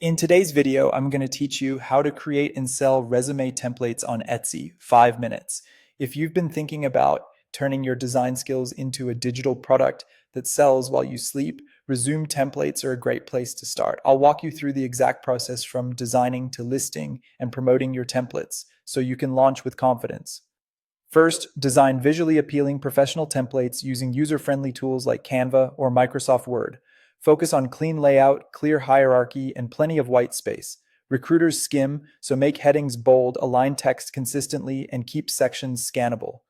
In today's video, I'm going to teach you how to create and sell resume templates on Etsy, 5 minutes. If you've been thinking about turning your design skills into a digital product that sells while you sleep, Resume templates are a great place to start. I'll walk you through the exact process from designing to listing and promoting your templates so you can launch with confidence. First, design visually appealing professional templates using user-friendly tools like Canva or Microsoft Word. Focus on clean layout, clear hierarchy, and plenty of white space. Recruiters skim, so make headings bold, align text consistently, and keep sections scannable.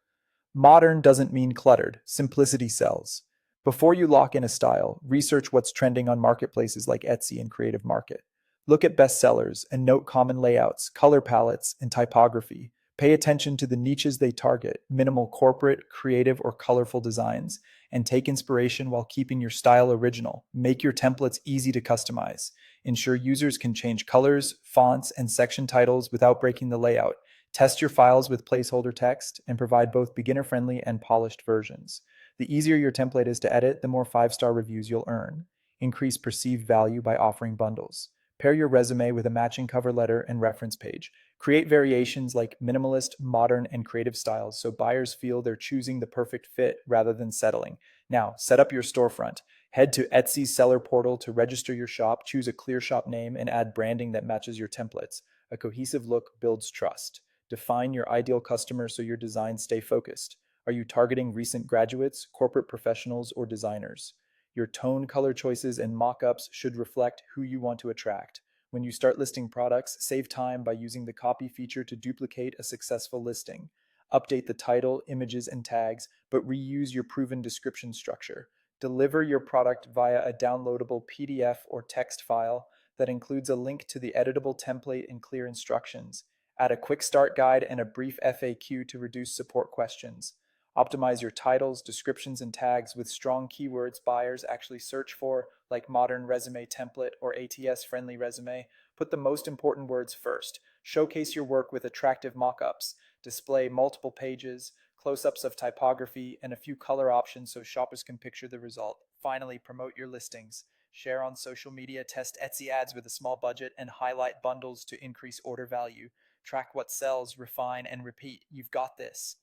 Modern doesn't mean cluttered. Simplicity sells. Before you lock in a style, research what's trending on marketplaces like Etsy and Creative Market. Look at bestsellers and note common layouts, color palettes, and typography. Pay attention to the niches they target, minimal corporate, creative, or colorful designs, and take inspiration while keeping your style original. Make your templates easy to customize. Ensure users can change colors, fonts, and section titles without breaking the layout. Test your files with placeholder text and provide both beginner-friendly and polished versions. The easier your template is to edit, the more five-star reviews you'll earn. Increase perceived value by offering bundles. Pair your resume with a matching cover letter and reference page. Create variations like minimalist, modern, and creative styles so buyers feel they're choosing the perfect fit rather than settling. Now, set up your storefront. Head to Etsy's seller portal to register your shop, choose a clear shop name, and add branding that matches your templates. A cohesive look builds trust. Define your ideal customer so your designs stay focused. Are you targeting recent graduates, corporate professionals, or designers? Your tone, color choices, and mock-ups should reflect who you want to attract. When you start listing products, save time by using the copy feature to duplicate a successful listing. Update the title, images, and tags, but reuse your proven description structure. Deliver your product via a downloadable PDF or text file that includes a link to the editable template and clear instructions. Add a quick start guide and a brief FAQ to reduce support questions. Optimize your titles, descriptions, and tags with strong keywords buyers actually search for, like modern resume template or ATS friendly resume. Put the most important words first. Showcase your work with attractive mock-ups. Display multiple pages, close-ups of typography, and a few color options so shoppers can picture the result. Finally, promote your listings. Share on social media, test Etsy ads with a small budget, and highlight bundles to increase order value. Track what sells, refine, and repeat. You've got this.